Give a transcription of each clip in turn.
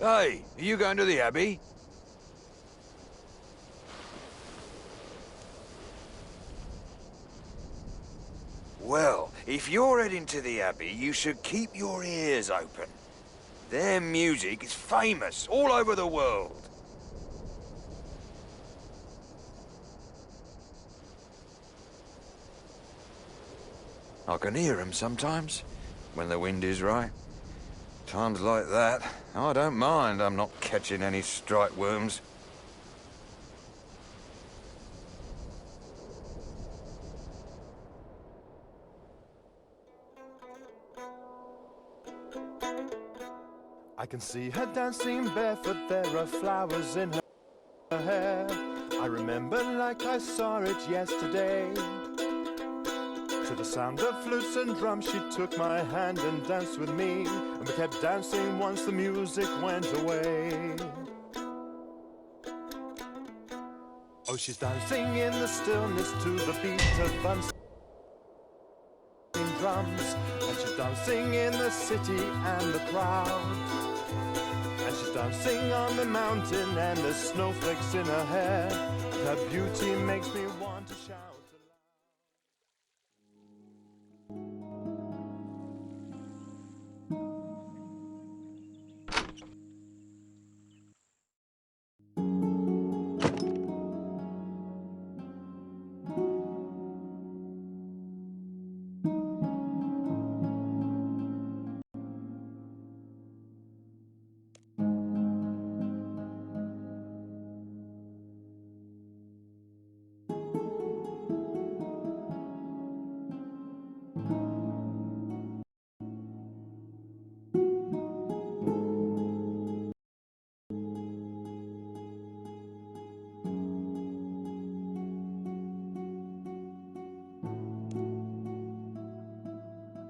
Hey, are you going to the Abbey? Well, if you're heading to the Abbey, you should keep your ears open. Their music is famous all over the world. I can hear them sometimes, when the wind is right. Times like that, I don't mind I'm not catching any strike worms. I can see her dancing barefoot, there are flowers in her hair. I remember like I saw it yesterday. To the sound of flutes and drums she took my hand and danced with me, and we kept dancing once the music went away. Oh, she's dancing in the stillness to the beat of buns drums, and she's dancing in the city and the crowd, and she's dancing on the mountain and there's snowflakes in her hair, and her beauty makes me want to shout.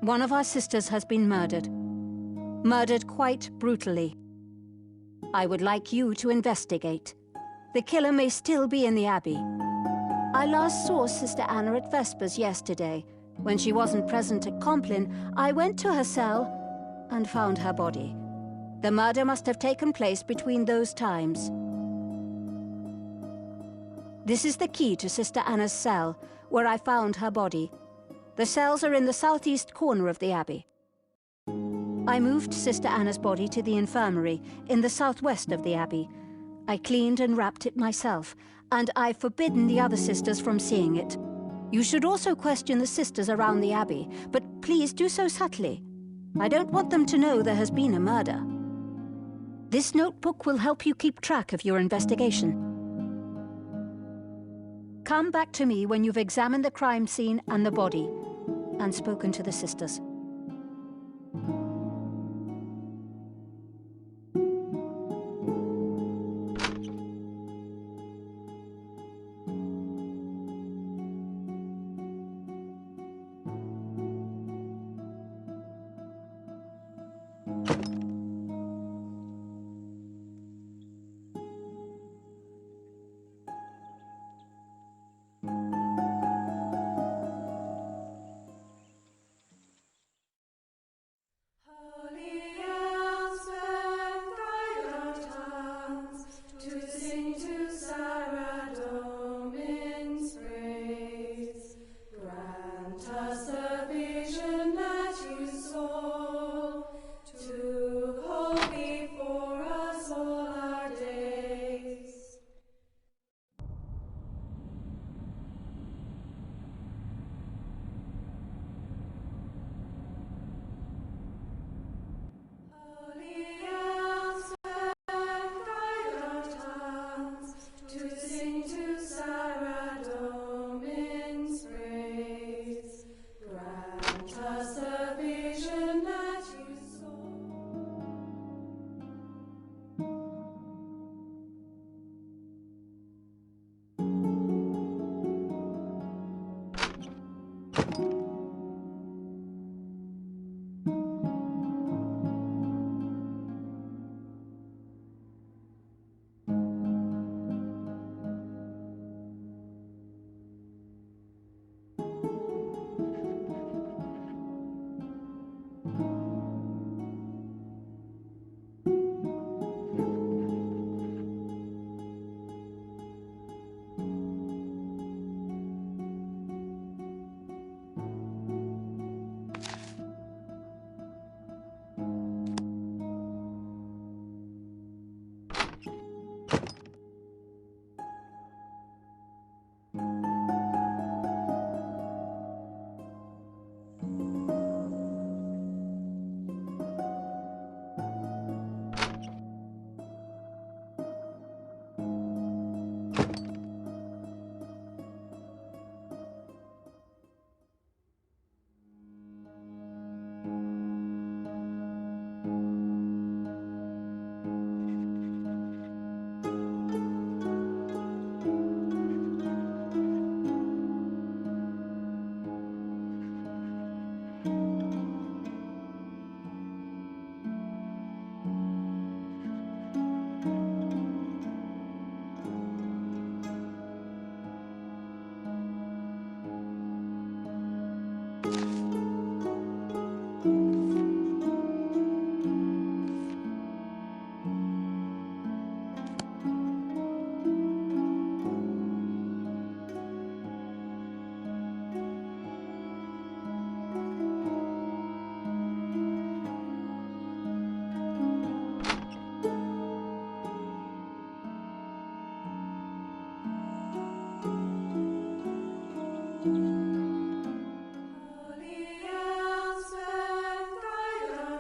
One of our sisters has been murdered. Murdered quite brutally. I would like you to investigate. The killer may still be in the Abbey. I last saw Sister Anna at Vespers yesterday. When she wasn't present at Compline, I went to her cell and found her body. The murder must have taken place between those times. This is the key to Sister Anna's cell, where I found her body. The cells are in the southeast corner of the Abbey. I moved Sister Anna's body to the infirmary in the southwest of the Abbey. I cleaned and wrapped it myself, and I've forbidden the other sisters from seeing it. You should also question the sisters around the Abbey, but please do so subtly. I don't want them to know there has been a murder. This notebook will help you keep track of your investigation. Come back to me when you've examined the crime scene and the body, and spoken to the sisters.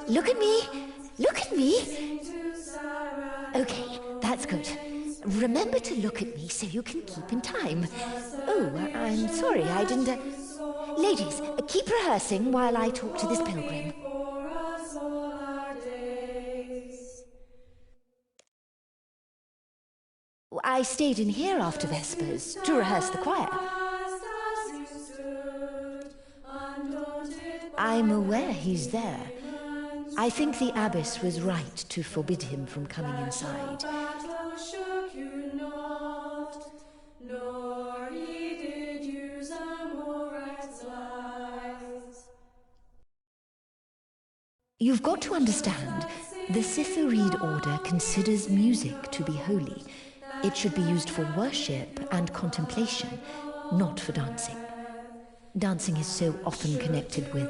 Look at me! Look at me! Okay, that's good. Remember to look at me so you can keep in time. Oh, I'm sorry, I didn't... Ladies, keep rehearsing while I talk to this pilgrim. I stayed in here after Vespers to rehearse the choir. I'm aware he's there. I think the abbess was right to forbid him from coming inside. You've got to understand, the Cythereid order considers music to be holy. It should be used for worship and contemplation, not for dancing. Dancing is so often connected with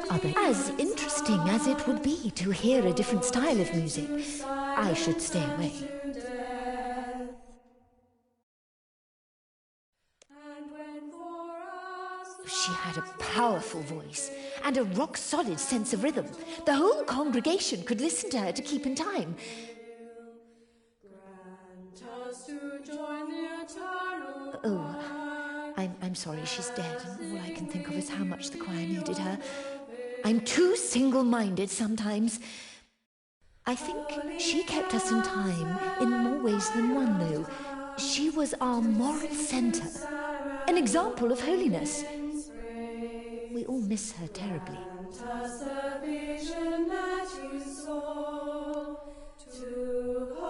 other. As interesting as it would be to hear a different style of music, I should stay away. She had a powerful voice and a rock-solid sense of rhythm. The whole congregation could listen to her to keep in time. Oh, I'm sorry she's dead, and all I can think of is how much the choir needed her. I'm too single-minded sometimes. I think she kept us in time in more ways than one, though. She was our moral centre, an example of holiness. We all miss her terribly.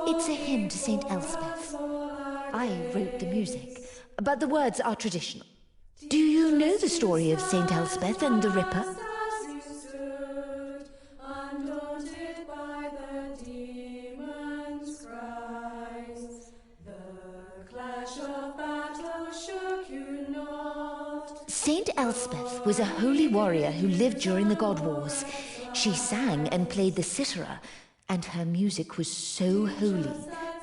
It's a hymn to Saint Elspeth. I wrote the music, but the words are traditional. Do you know the story of Saint Elspeth and the Ripper? Saint Elspeth was a holy warrior who lived during the God Wars. She sang and played the cithara, and her music was so holy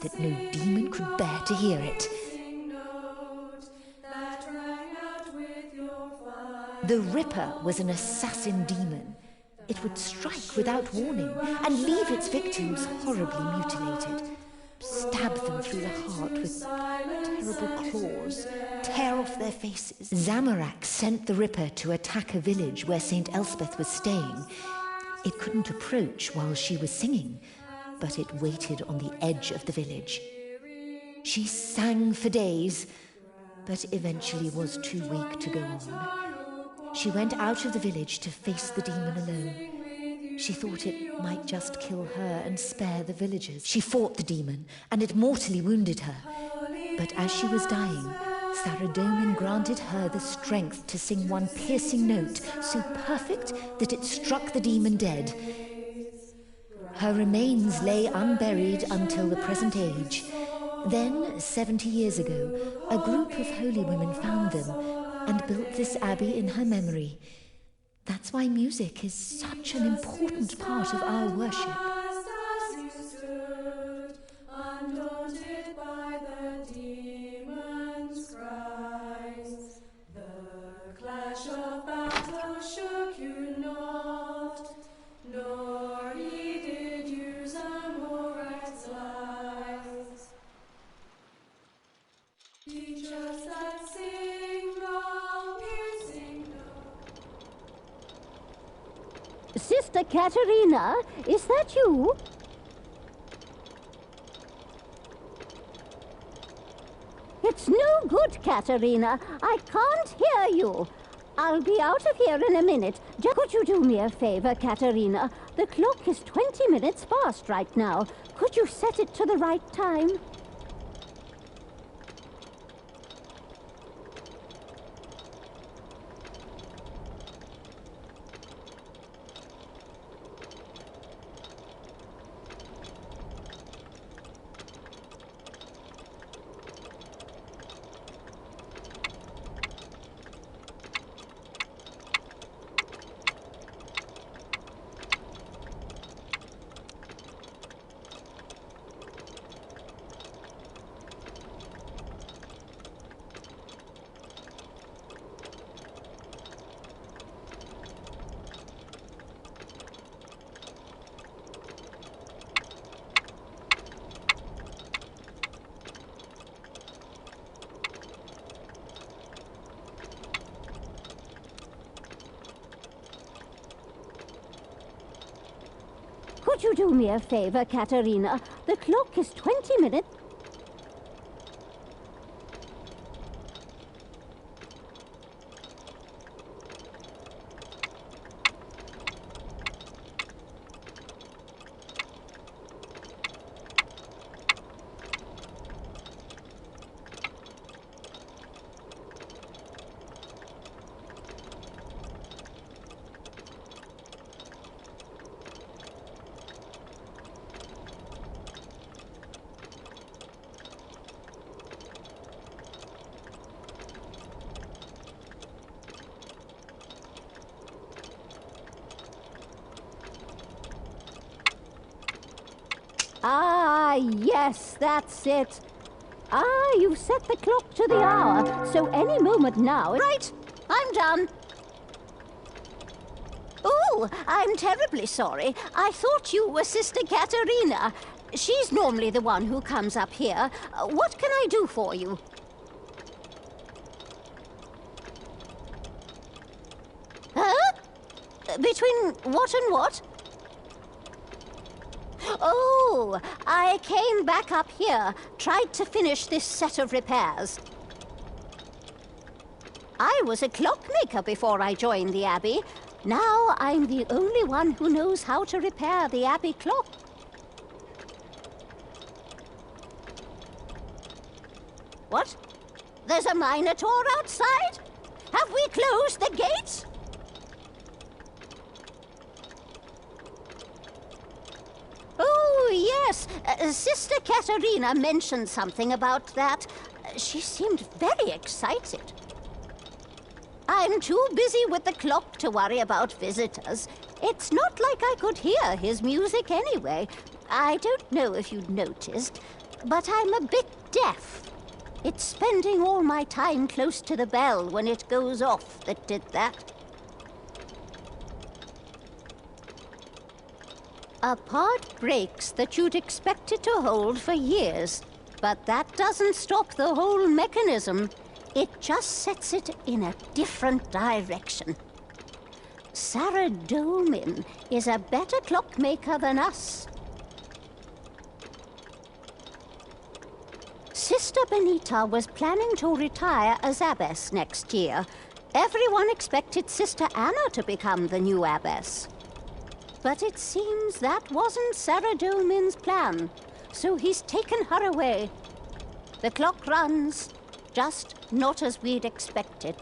that no demon could bear to hear it. The Ripper was an assassin demon. It would strike without warning and leave its victims horribly mutilated. Stab them through the heart with terrible claws, tear off their faces. Zamorak sent the Ripper to attack a village where Saint Elspeth was staying. It couldn't approach while she was singing, but it waited on the edge of the village. She sang for days, but eventually was too weak to go on. She went out of the village to face the demon alone. She thought it might just kill her and spare the villagers. She fought the demon, and it mortally wounded her. But as she was dying, Saradomin granted her the strength to sing one piercing note, so perfect that it struck the demon dead. Her remains lay unburied until the present age. Then, 70 years ago, a group of holy women found them and built this abbey in her memory. That's why music is such an important part of our worship. Sister Katerina, is that you? It's no good, Katerina. I can't hear you. I'll be out of here in a minute. Could you do me a favor, Katerina? The clock is 20 minutes past right now. Could you set it to the right time? Could you do me a favor, Katerina? The clock is 20 minutes. Ah, yes, that's it. Ah, you've set the clock to the hour, so any moment now... Right, I'm done. Oh, I'm terribly sorry. I thought you were Sister Katerina. She's normally the one who comes up here. What can I do for you? Huh? Between what and what? Oh, I came back up here, tried to finish this set of repairs. I was a clockmaker before I joined the Abbey. Now I'm the only one who knows how to repair the Abbey clock. What? There's a Minotaur outside? Have we closed the gates? Oh, yes. Sister Katerina mentioned something about that. She seemed very excited. I'm too busy with the clock to worry about visitors. It's not like I could hear his music anyway. I don't know if you'd noticed, but I'm a bit deaf. It's spending all my time close to the bell when it goes off that did that. A part breaks that you'd expect it to hold for years, but that doesn't stop the whole mechanism. It just sets it in a different direction. Saradomin is a better clockmaker than us. Sister Benita was planning to retire as abbess next year. Everyone expected Sister Anna to become the new abbess. But it seems that wasn't Saradomin's plan, so he's taken her away. The clock runs, just not as we'd expected.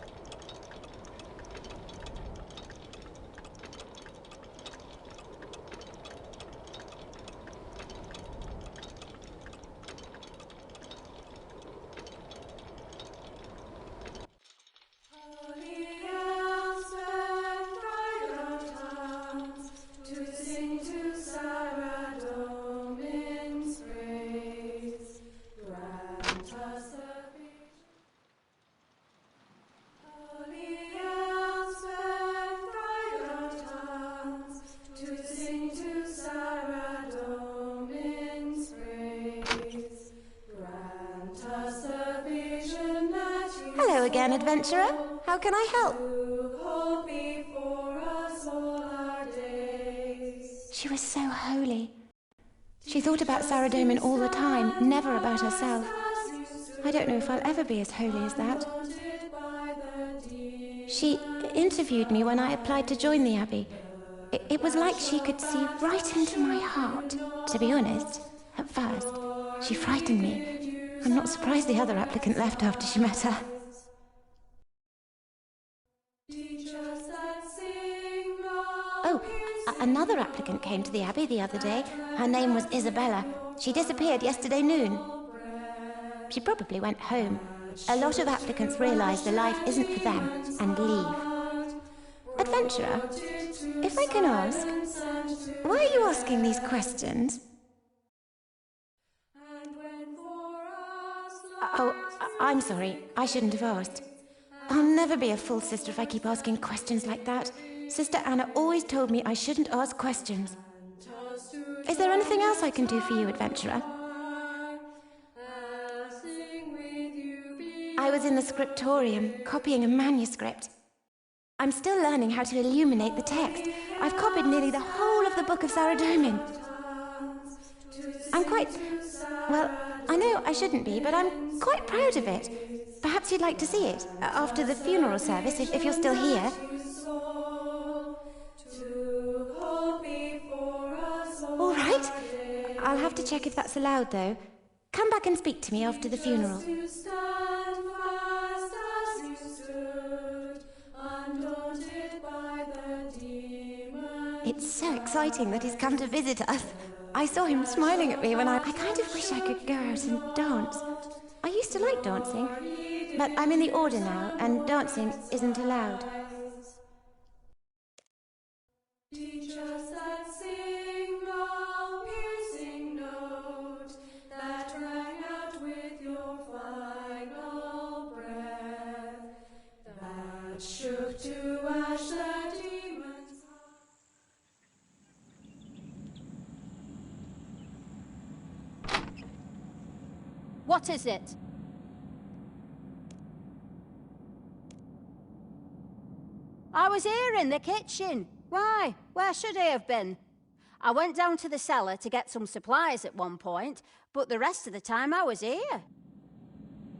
Hello again, adventurer. How can I help? She was so holy. She thought about Saradomin all the time, never about herself. I don't know if I'll ever be as holy as that. She interviewed me when I applied to join the Abbey. It was like she could see right into my heart. To be honest, at first, she frightened me. I'm not surprised the other applicant left after she met her. Oh, another applicant came to the Abbey the other day. Her name was Isabella. She disappeared yesterday noon. She probably went home. A lot of applicants realise the life isn't for them and leave. Adventurer, if I can ask, why are you asking these questions? Oh, I'm sorry. I shouldn't have asked. I'll never be a full sister if I keep asking questions like that. Sister Anna always told me I shouldn't ask questions. Is there anything else I can do for you, adventurer? I was in the scriptorium, copying a manuscript. I'm still learning how to illuminate the text. I've copied nearly the whole of the Book of Saradomin. I'm quite... well, I know I shouldn't be, but I'm quite proud of it. Perhaps you'd like to see it after the funeral service, if you're still here. All right. I'll have to check if that's allowed, though. Come back and speak to me after the funeral. It's so exciting that he's come to visit us. I saw him smiling at me when I kind of wish I could go out and dance. I used to like dancing, but I'm in the order now, and dancing isn't allowed. Teachers that single piercing note that rang out with your final breath, that shook to ash the demon's heart. What is it? I was here in the kitchen. Why? Where should I have been? I went down to the cellar to get some supplies at one point, but the rest of the time I was here.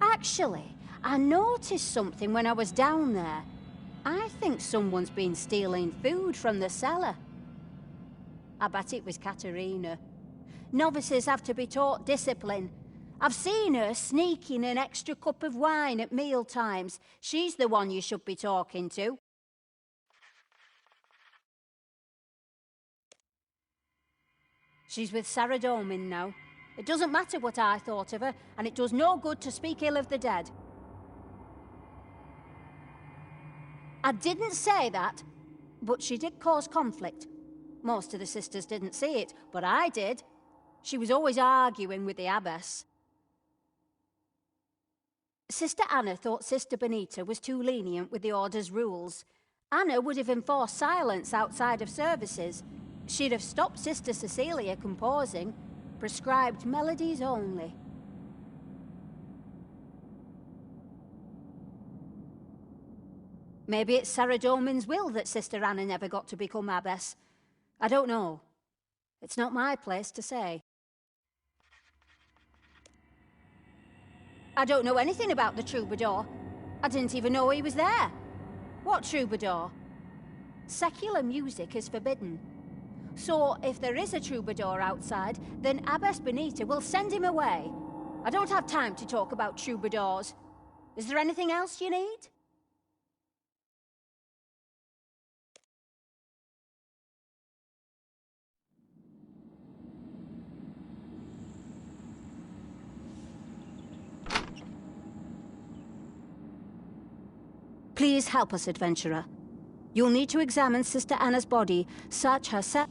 Actually, I noticed something when I was down there. I think someone's been stealing food from the cellar. I bet it was Katerina. Novices have to be taught discipline. I've seen her sneaking an extra cup of wine at meal times. She's the one you should be talking to. She's with Sarah Domin now. It doesn't matter what I thought of her, and it does no good to speak ill of the dead. I didn't say that, but she did cause conflict. Most of the sisters didn't see it, but I did. She was always arguing with the abbess. Sister Anna thought Sister Benita was too lenient with the order's rules. Anna would have enforced silence outside of services. She'd have stopped Sister Cecilia composing, prescribed melodies only. Maybe it's Sarah Domin's will that Sister Anna never got to become abbess. I don't know. It's not my place to say. I don't know anything about the troubadour. I didn't even know he was there. What troubadour? Secular music is forbidden. So, if there is a troubadour outside, then Abbess Benita will send him away. I don't have time to talk about troubadours. Is there anything else you need? Please help us, adventurer. You'll need to examine Sister Anna's body, search her set.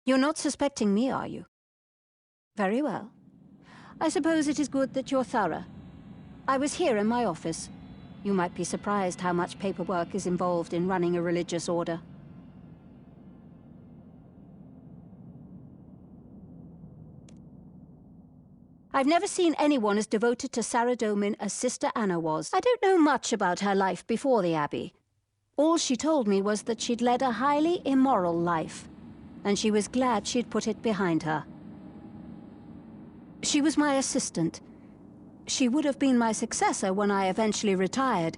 You're not suspecting me, are you? Very well. I suppose it is good that you're thorough. I was here in my office. You might be surprised how much paperwork is involved in running a religious order. I've never seen anyone as devoted to Sarah Domin as Sister Anna was. I don't know much about her life before the Abbey. All she told me was that she'd led a highly immoral life, and she was glad she'd put it behind her. She was my assistant. She would have been my successor when I eventually retired,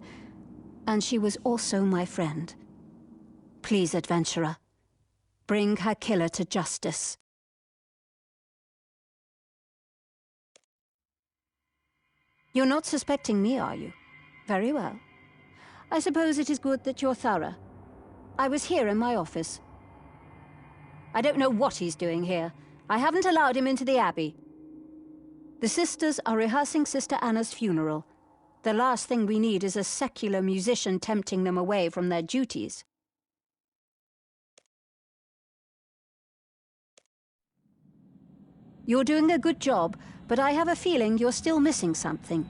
and she was also my friend. Please, adventurer, bring her killer to justice. You're not suspecting me, are you? Very well. I suppose it is good that you're thorough. I was here in my office. I don't know what he's doing here. I haven't allowed him into the Abbey. The sisters are rehearsing Sister Anna's funeral. The last thing we need is a secular musician tempting them away from their duties. You're doing a good job, but I have a feeling you're still missing something.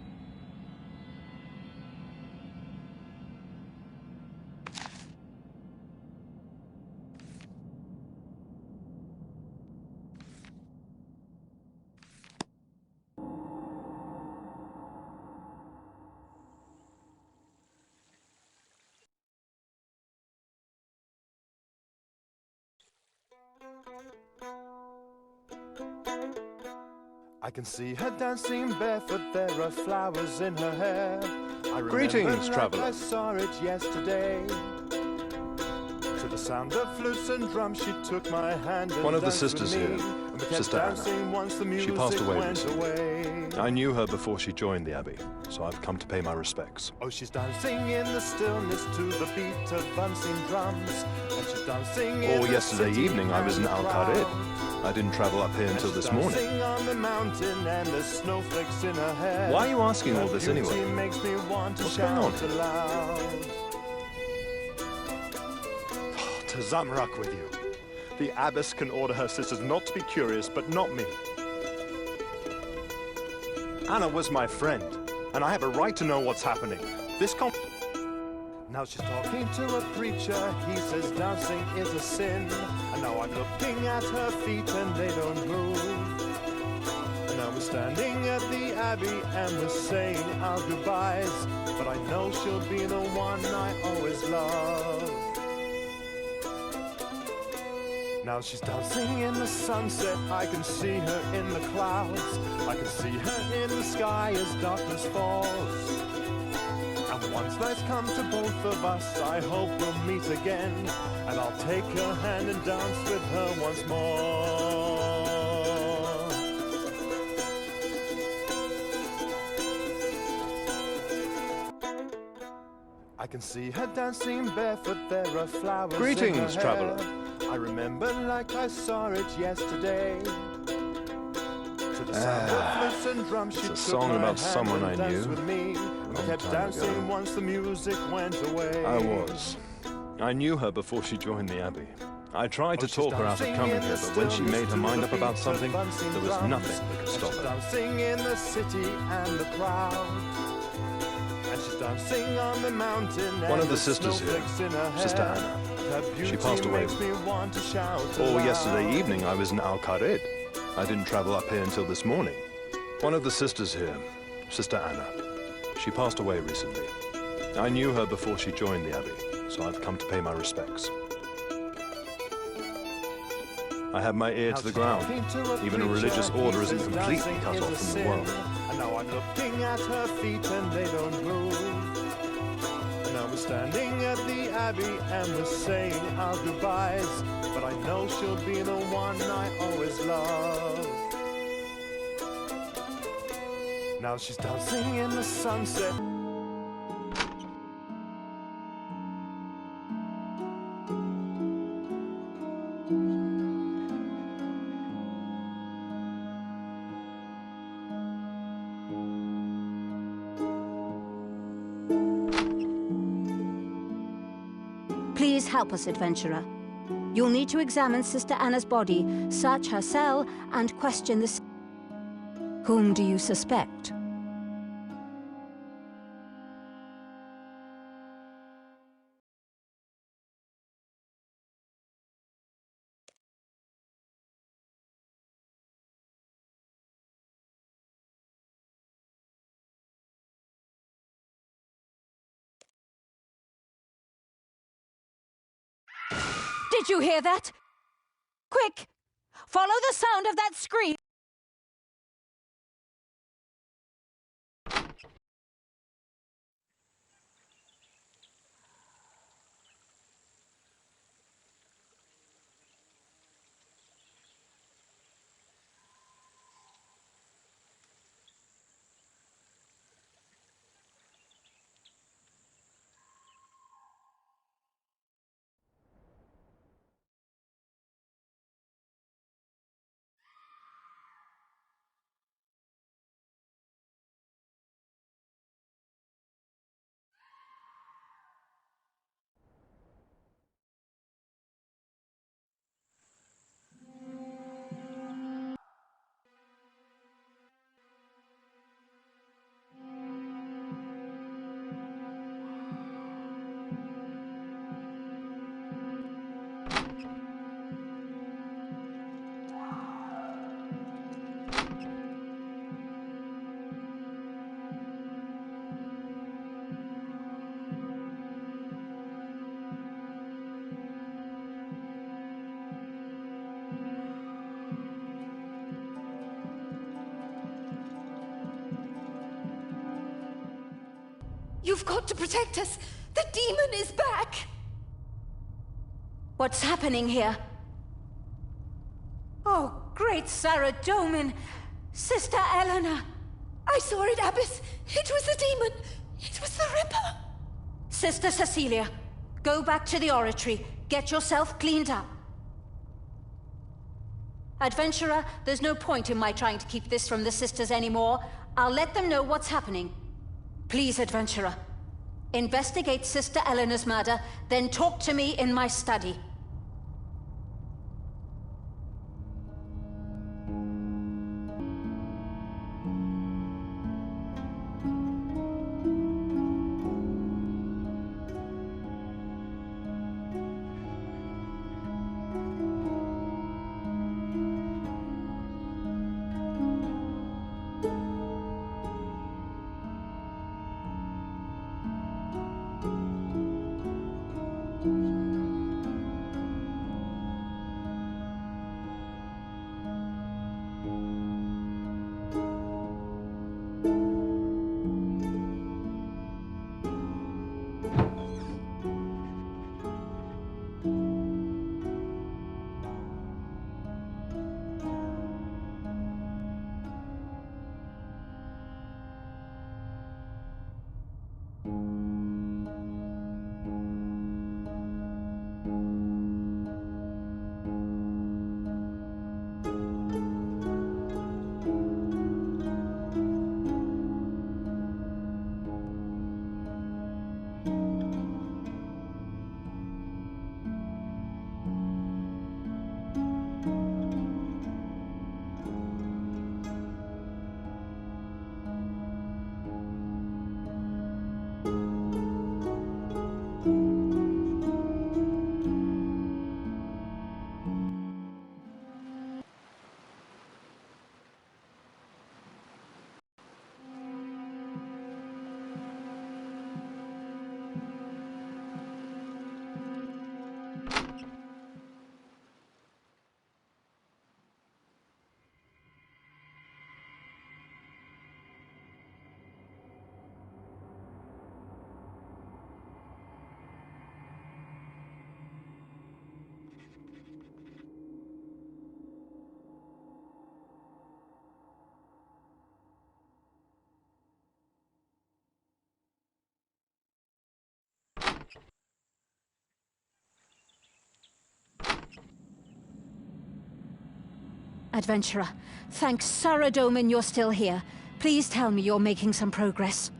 I can see her dancing barefoot, there are flowers in her hair. I remember Greetings, like traveller. I saw it yesterday. To the sound of flutes and drums, she took my hand and One of the danced with sisters me. here, And we kept Sister Anna. dancing once the She music passed away went recently. away. I knew her before she joined the Abbey, so I've come to pay my respects. Oh, she's dancing in the stillness to the beat of unseen drums. And she's dancing in Oh, the yesterday city evening I was in and the Al-Qarid. crowd. I didn't travel up here until And she's this morning. dancing on the mountain and there's snowflakes in her hair. Why are you asking all Her this beauty anyway? makes me want to What's going on? shout aloud. To Zamrak with you. The abbess can order her sisters not to be curious, but not me. Anna was my friend, and I have a right to know what's happening. Now she's talking to a preacher. He says dancing is a sin. And now I'm looking at her feet and they don't move. And now we're standing at the abbey and we're saying our goodbyes. But I know she'll be the one I always love. Now she's dancing in the sunset. I can see her in the clouds. I can see her in the sky as darkness falls. And once night's come to both of us, I hope we'll meet again. And I'll take her hand and dance with her once more. I can see her dancing barefoot, there are flowers Greetings, in her traveller. hair. I remember like I saw it yesterday. To the sound of flutes and drums, she It's a took song my about hand someone and I danced knew with me. And we long kept time dancing ago. once the music went away. I was. I knew her before she joined the Abbey. I tried to talk her out of coming here, but when she made her mind up about something, there was nothing that could stop her. Dancing in the city and the crowd. And she's dancing on the mountain. One of the sisters here, Sister Anna. She passed away. Oh, yesterday evening I was in Al-Qarid. I didn't travel up here until this morning. One of the sisters here, Sister Anna. She passed away recently. I knew her before she joined the Abbey, so I've come to pay my respects. I have my ear to the ground. Even a religious order isn't completely cut off from the world. And now I'm looking at her feet and they don't move. And now we're standing at the abbey and we're saying our goodbyes. But I know she'll be the one I always love. Now she's dancing in the sunset. Please help us, adventurer. You'll need to examine Sister Anna's body, search her cell, and question the... Whom do you suspect? Did you hear that? Quick! Follow the sound of that scream! You've got to protect us! The demon is back! What's happening here? Oh, great Sarah Doman! Sister Eleanor! I saw it, Abbess! It was the demon! It was the Ripper! Sister Cecilia, go back to the oratory. Get yourself cleaned up. Adventurer, there's no point in my trying to keep this from the sisters anymore. I'll let them know what's happening. Please, Adventurer. Investigate Sister Eleanor's murder, then talk to me in my study. Adventurer, thanks Sarah Doman you're still here. Please tell me you're making some progress.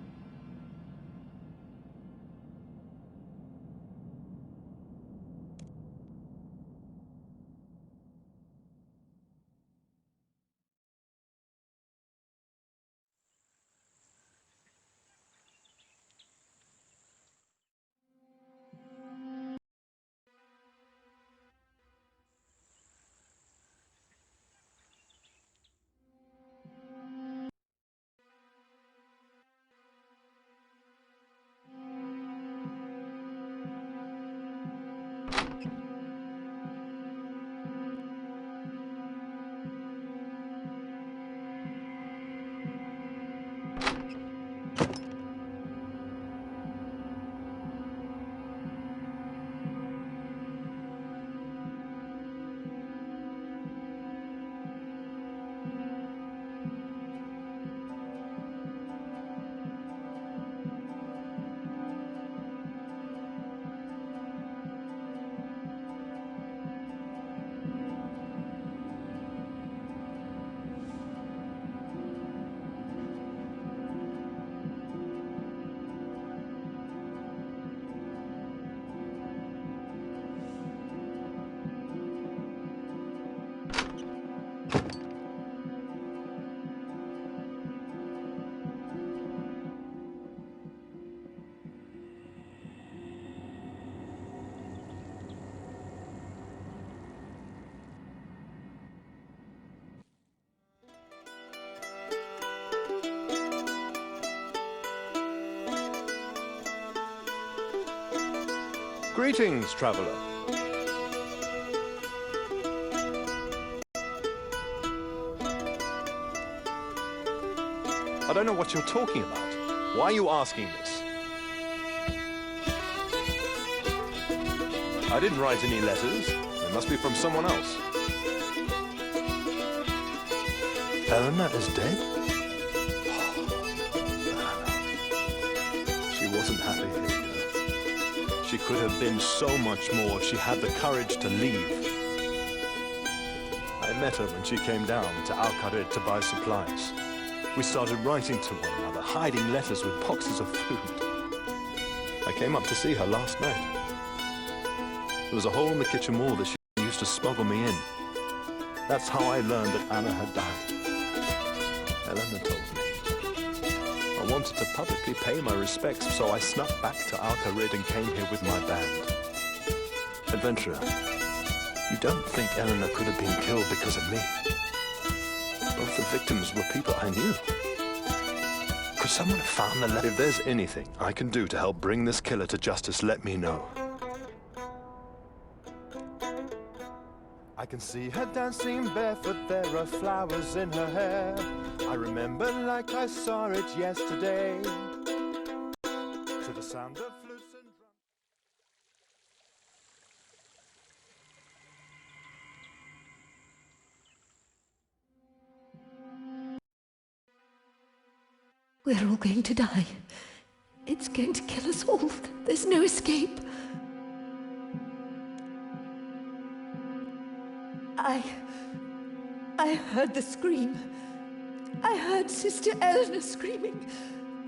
Greetings, traveler. I don't know what you're talking about. Why are you asking this? I didn't write any letters. They must be from someone else. Eleanor is dead? She wasn't happy here. She could have been so much more if she had the courage to leave. I met her when she came down to Al-Qarid to buy supplies. We started writing to one another, hiding letters with boxes of food. I came up to see her last night. There was a hole in the kitchen wall that she used to smuggle me in. That's how I learned that Anna had died. Eleanor told me. I wanted to publicly pay my respects, so I snuck back to Al-Qarid and came here with my band. Adventurer, you don't think Eleanor could have been killed because of me? Both the victims were people I knew. Could someone have found the letter? If there's anything I can do to help bring this killer to justice, let me know. I can see her dancing barefoot, there are flowers in her hair. I remember like I saw it yesterday. To the sound of flutes and drums. We're all going to die. It's going to kill us all. There's no escape. I heard the scream. I heard Sister Eleanor screaming.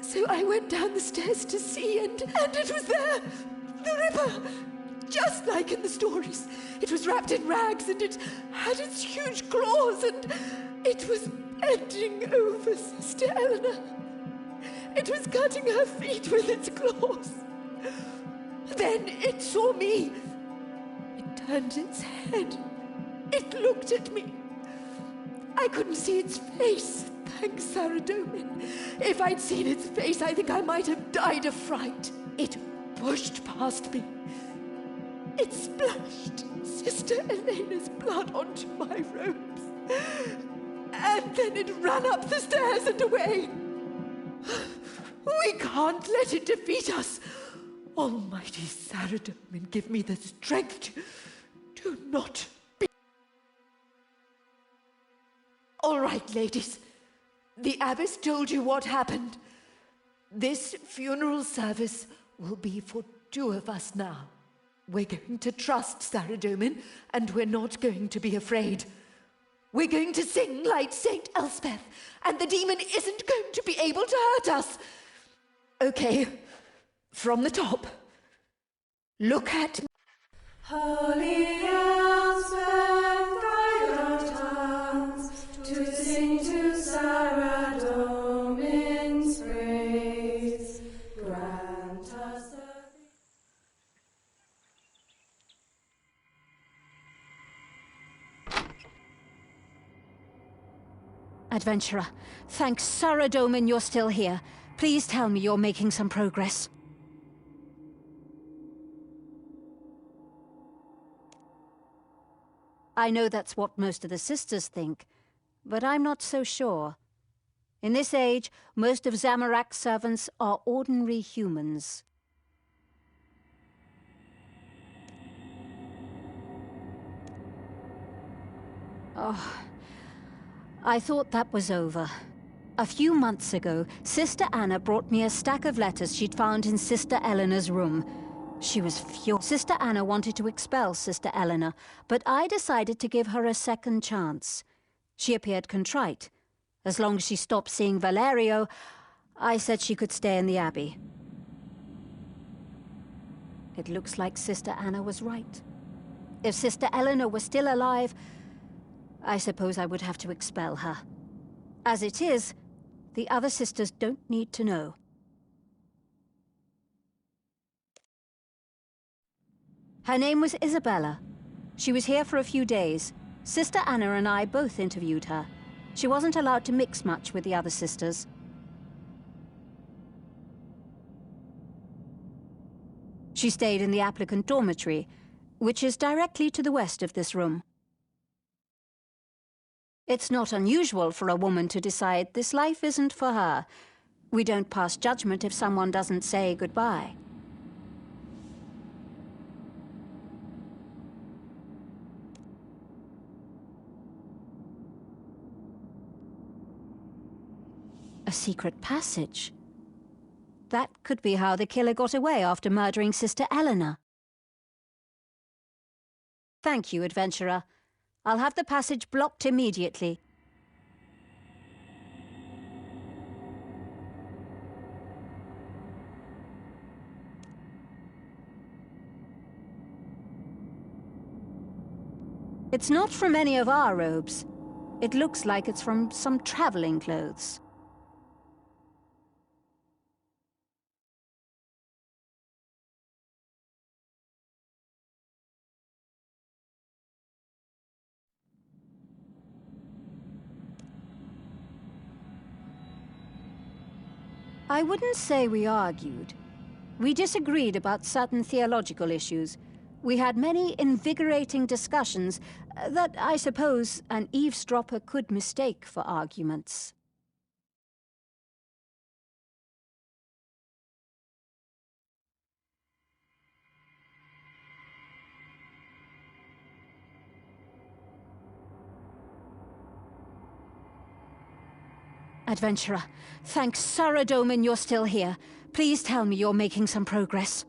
So I went down the stairs to see, and it was there! The Ripper! Just like in the stories. It was wrapped in rags, and it had its huge claws, and it was bending over Sister Eleanor. It was cutting her feet with its claws. Then it saw me. It turned its head. It looked at me. I couldn't see its face, thanks Saradomin. If I'd seen its face, I think I might have died of fright. It pushed past me. It splashed Sister Elena's blood onto my robes. And then it ran up the stairs and away. We can't let it defeat us. Almighty Saradomin, give me the strength to not be... All right, ladies. The abbess told you what happened. This funeral service will be for 2 of us now. We're going to trust Saradomin, and we're not going to be afraid. We're going to sing like Saint Elspeth, and the demon isn't going to be able to hurt us. Okay, from the top. Look at me. Holy Elspeth, guide our tongues to sing to Saradomin's praise. Grant us the... Adventurer, thanks Saradomin you're still here. Please tell me you're making some progress. I know that's what most of the sisters think, but I'm not so sure. In this age, most of Zamorak's servants are ordinary humans. Oh, I thought that was over. A few months ago, Sister Anna brought me a stack of letters she'd found in Sister Eleanor's room. She was furious. Sister Anna wanted to expel Sister Eleanor, but I decided to give her a second chance. She appeared contrite. As long as she stopped seeing Valerio, I said she could stay in the Abbey. It looks like Sister Anna was right. If Sister Eleanor were still alive, I suppose I would have to expel her. As it is, the other sisters don't need to know. Her name was Isabella. She was here for a few days. Sister Anna and I both interviewed her. She wasn't allowed to mix much with the other sisters. She stayed in the applicant dormitory, which is directly to the west of this room. It's not unusual for a woman to decide this life isn't for her. We don't pass judgment if someone doesn't say goodbye. secret passage. That could be how the killer got away after murdering Sister Eleanor. Thank you, adventurer. I'll have the passage blocked immediately. It's not from any of our robes. It looks like it's from some traveling clothes. I wouldn't say we argued. We disagreed about certain theological issues. We had many invigorating discussions that I suppose an eavesdropper could mistake for arguments. Adventurer, thank Saradomin you're still here. Please tell me you're making some progress.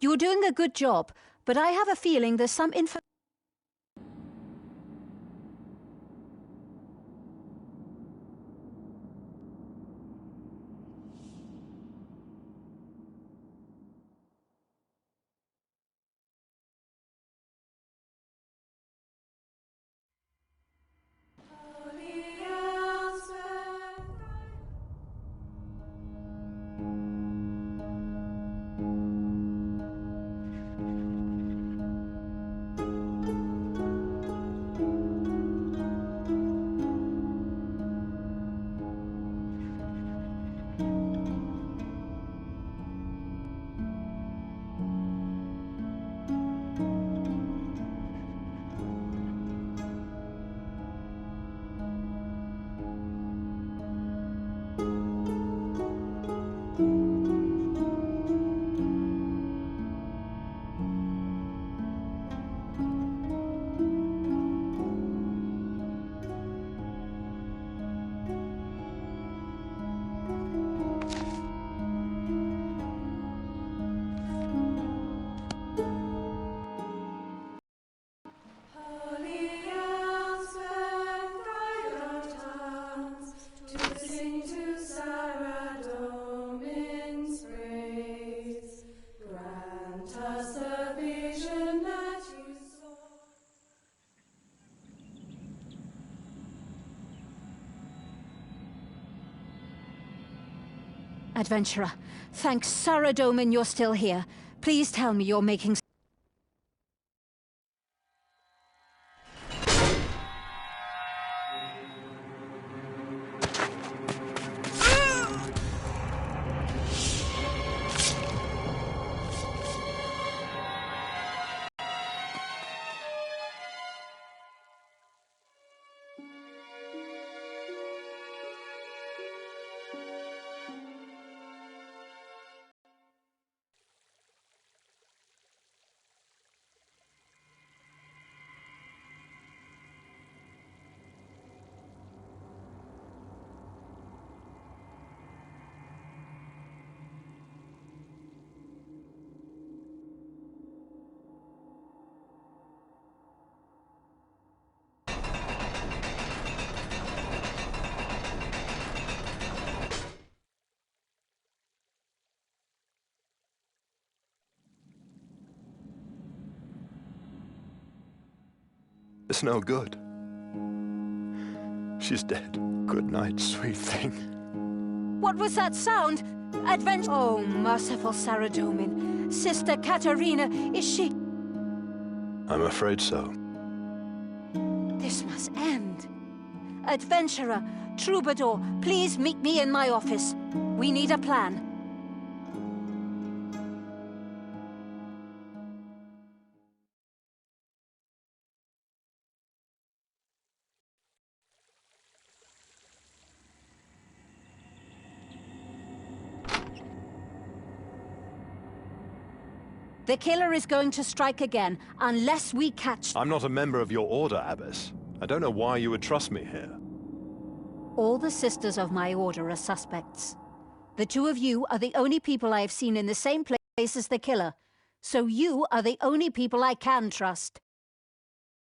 You're doing a good job, but I have a feeling there's some info. Adventurer, thank Saradomin you're still here. Please tell me you're making... It's no good. She's dead. Good night, sweet thing. What was that sound? Oh, merciful Saradomin. Sister Katerina, is she... I'm afraid so. This must end. Adventurer, troubadour, please meet me in my office. We need a plan. The killer is going to strike again, unless we catch... I'm not a member of your order, Abbess. I don't know why you would trust me here. All the sisters of my order are suspects. The two of you are the only people I have seen in the same place as the killer, so you are the only people I can trust.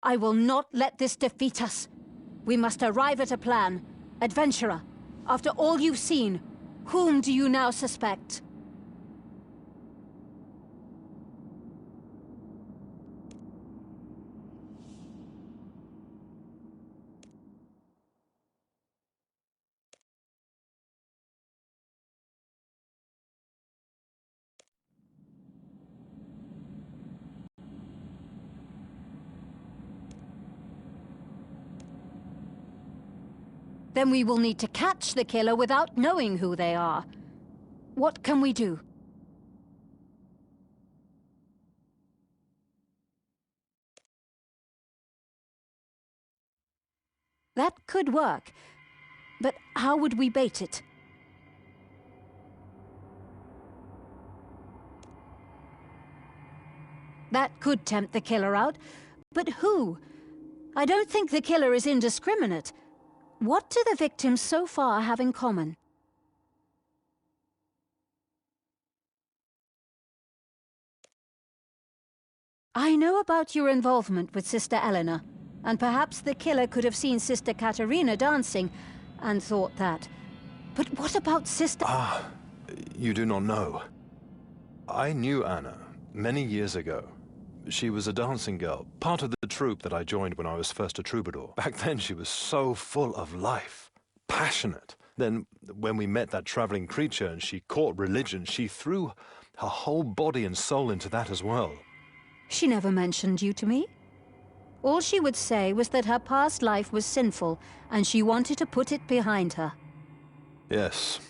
I will not let this defeat us. We must arrive at a plan. Adventurer, after all you've seen, whom do you now suspect? Then we will need to catch the killer without knowing who they are. What can we do? That could work, but how would we bait it? That could tempt the killer out, but who? I don't think the killer is indiscriminate. What do the victims so far have in common? I know about your involvement with Sister Eleanor, and perhaps the killer could have seen Sister Katerina dancing and thought that. But what about Sister... Ah, you do not know. I knew Anna many years ago. She was a dancing girl, part of the troupe that I joined when I was first a troubadour. Back then she was so full of life, passionate. Then when we met that traveling creature and she caught religion, she threw her whole body and soul into that as well. She never mentioned you to me. All she would say was that her past life was sinful, and she wanted to put it behind her. Yes,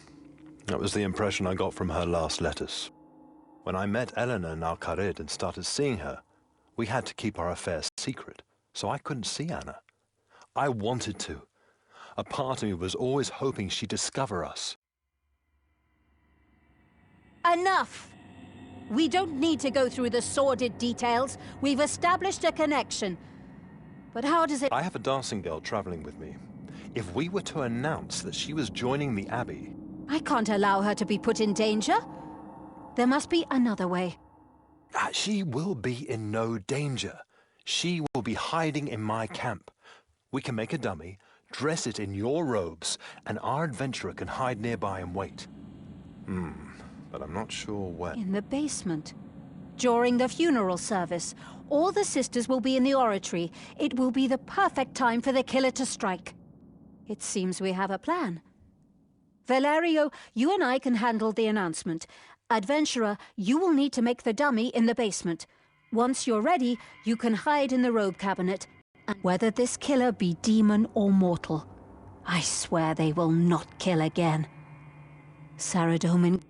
that was the impression I got from her last letters. When I met Eleanor in Al-Qarid and started seeing her, we had to keep our affairs secret, so I couldn't see Anna. I wanted to. A part of me was always hoping she'd discover us. Enough! We don't need to go through the sordid details. We've established a connection. But how does it... I have a dancing girl traveling with me. If we were to announce that she was joining the Abbey... I can't allow her to be put in danger. There must be another way. She will be in no danger. She will be hiding in my camp. We can make a dummy, dress it in your robes, and our adventurer can hide nearby and wait. But I'm not sure where. In the basement. During the funeral service, all the sisters will be in the oratory. It will be the perfect time for the killer to strike. It seems we have a plan. Valerio, you and I can handle the announcement. Adventurer, you will need to make the dummy in the basement. Once you're ready, you can hide in the robe cabinet. And whether this killer be demon or mortal, I swear they will not kill again. Saradomin.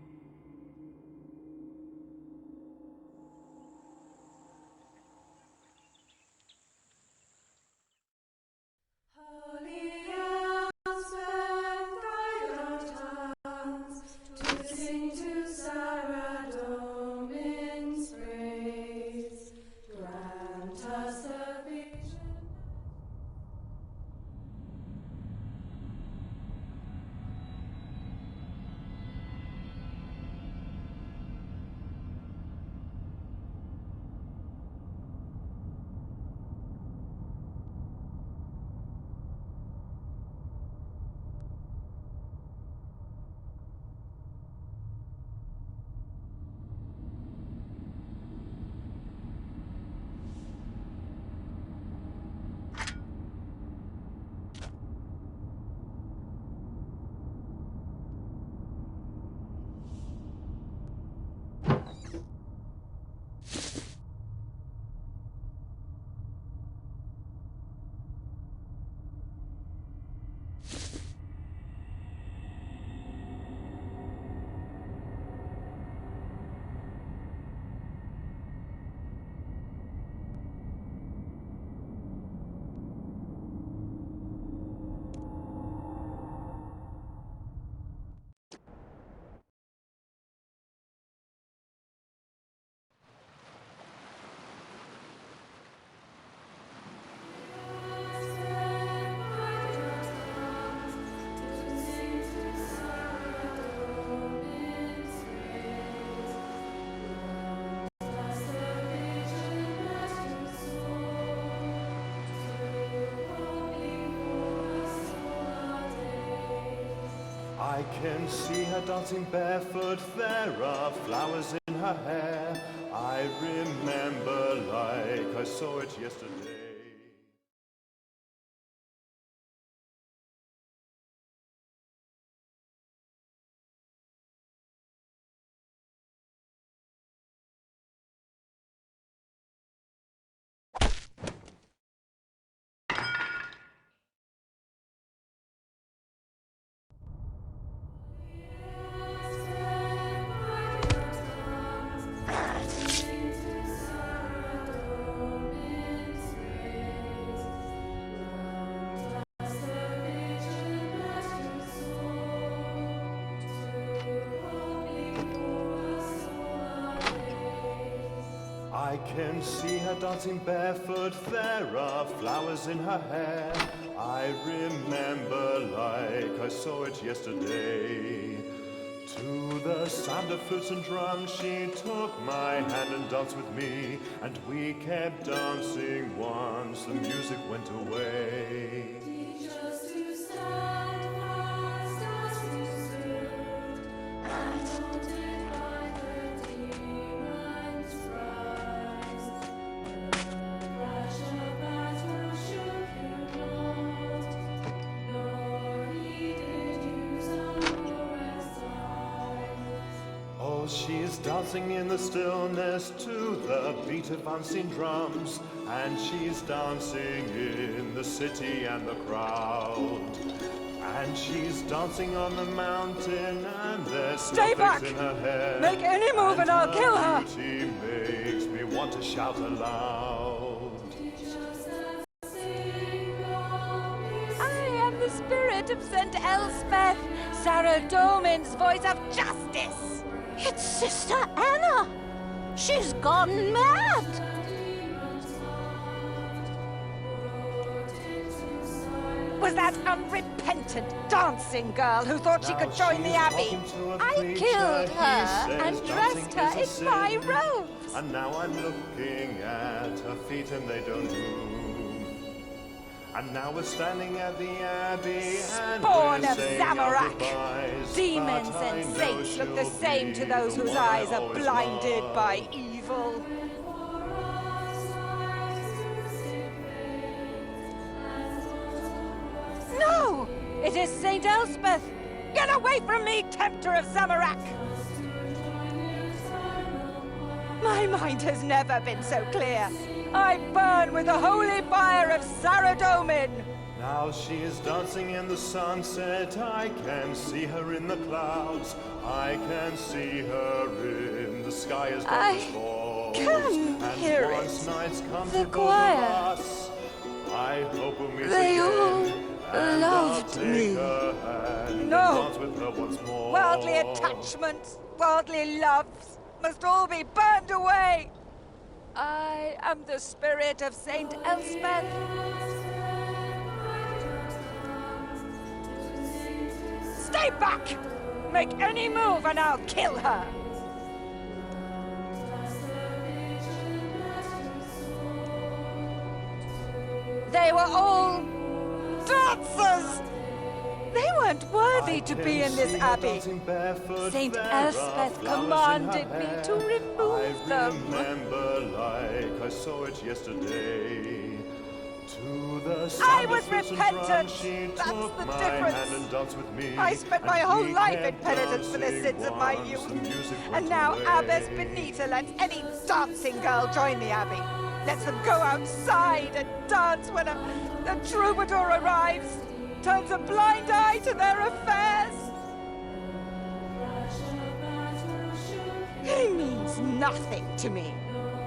can see her dancing barefoot, there are flowers in her hair. I remember like I saw it yesterday. I can see her dancing barefoot, there are flowers in her hair. I remember like I saw it yesterday. To the sound of flutes and drums she took my hand and danced with me, and we kept dancing once the music went away. Teach us to stand fast as we stood, undaunted by the demon's cries. The crash of battle shook you not, nor heeded you Zamorak's sighs. Oh, she's dancing in the stillness to the beat of unseen drums, and she's dancing in the city and the crowd. And she's dancing on the mountain, and there's Stay back! snowflakes in her hair. Make any move and I'll kill her! Beauty makes me want to shout aloud. I am the spirit of St. Elspeth, Sarah Domin's voice of justice! It's Sister Anna! She's gone mad! Was that unrepentant dancing girl who thought she could join the Abbey? I killed her and dressed her in my robes! And now I'm looking at her feet and they don't move. And now we're standing at the Abbey and Spawn we're of saying our Zamorak! goodbyes. Demons But I and know saints look the she'll same to be those the whose one I eyes are always blinded love. by evil. No! It is St. Elspeth! Get away from me, tempter of Zamorak! My mind has never been so clear. I burn with the holy fire of Saradomin! Now she is dancing in the sunset. I can see her in the clouds. I can see her in the sky as darkness falls. can and hear once it. nights come The to both choir. of us, I hope we'll meet They again. all and I'll loved take me. her hand and No. dance with her once more. Worldly attachments, worldly loves, must all be burned away! I am the spirit of St. Elspeth. Stay back! Make any move and I'll kill her! They were all dancers! They weren't worthy to be in this abbey. Saint Elspeth commanded me to remove them. I remember like I saw it yesterday. To the I sound was of flutes and repentant. drums, she That's took the my difference. hand and danced with me. I spent my And whole we life in kept penitence for the dancing sins of my once youth. the music And went now away. Abbess Benita lets any dancing girl join the abbey. Lets them go outside and dance when a troubadour arrives. Turns a blind eye to their affairs. He means nothing to me.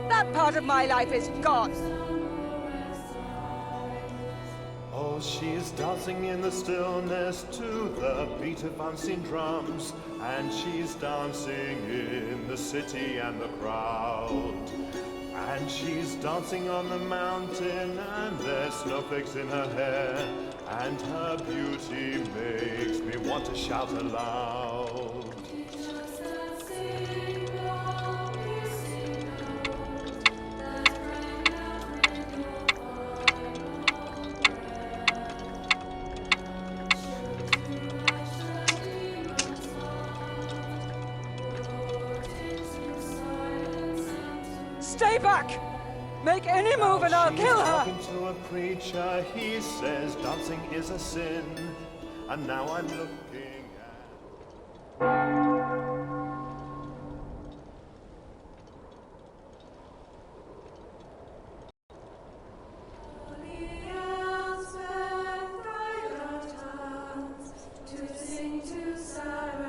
That part of my life is gone. Oh, she's dancing in the stillness to the beat of unseen drums, and she's dancing in the city and the crowd. And she's dancing on the mountain, and there's snowflakes in her hair, and her beauty makes me want to shout aloud. Stay back! Make any move and I'll kill her! Talking to a preacher, he says dancing is a sin. And now I'm looking at...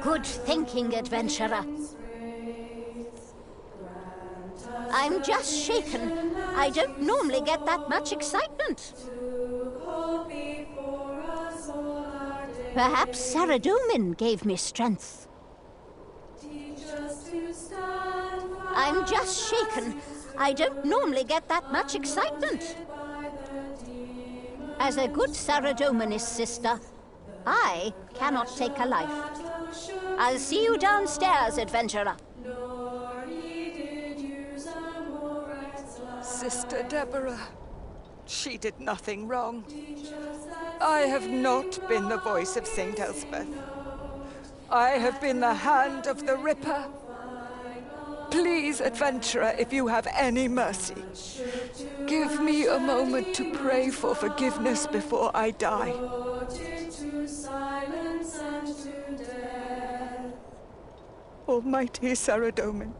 Good thinking, adventurer. I'm just shaken. I don't normally get that much excitement. Perhaps Saradomin gave me strength. I'm just shaken. I don't normally get that much excitement. As a good Saradominist sister, I cannot take a life. I'll see you downstairs, adventurer. Sister Deborah, she did nothing wrong. I have not been the voice of Saint Elspeth. I have been the hand of the Ripper. Please, adventurer, if you have any mercy, give me a moment to pray for forgiveness before I die. Almighty Saradomin,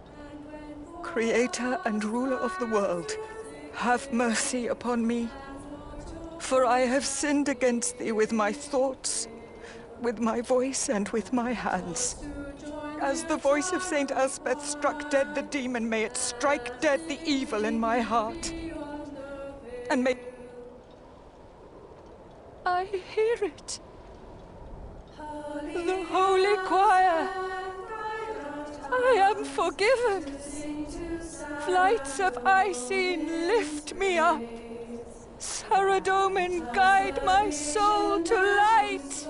creator and ruler of the world, have mercy upon me, for I have sinned against thee with my thoughts, with my voice, and with my hands. As the voice of Saint Elspeth struck dead the demon, may it strike dead the evil in my heart. And may I hear it. The holy choir. I am forgiven. Flights of Icene lift me up. Saradomin, guide my soul to light.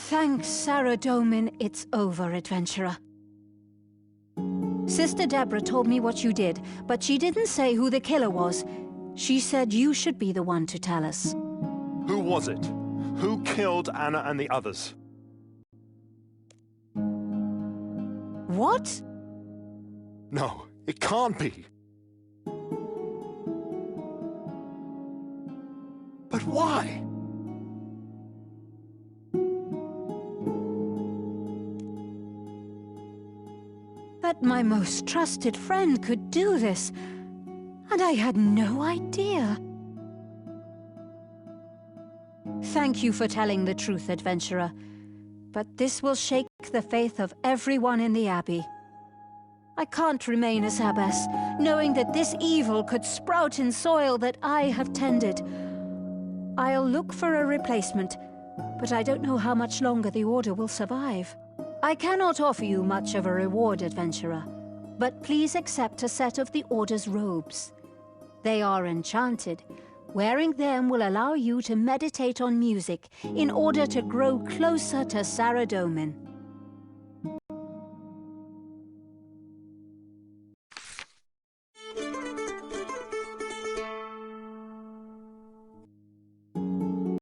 Thanks, Saradomin, it's over, adventurer. Sister Deborah told me what you did, but she didn't say who the killer was. She said you should be the one to tell us. Who was it? Who killed Anna and the others? What? No, it can't be. But why? That my most trusted friend could do this, and I had no idea. Thank you for telling the truth, adventurer, but this will shake the faith of everyone in the Abbey. I can't remain as abbess, knowing that this evil could sprout in soil that I have tended. I'll look for a replacement, but I don't know how much longer the Order will survive. I cannot offer you much of a reward, adventurer, but please accept a set of the Order's robes. They are enchanted. Wearing them will allow you to meditate on music in order to grow closer to Saradomin.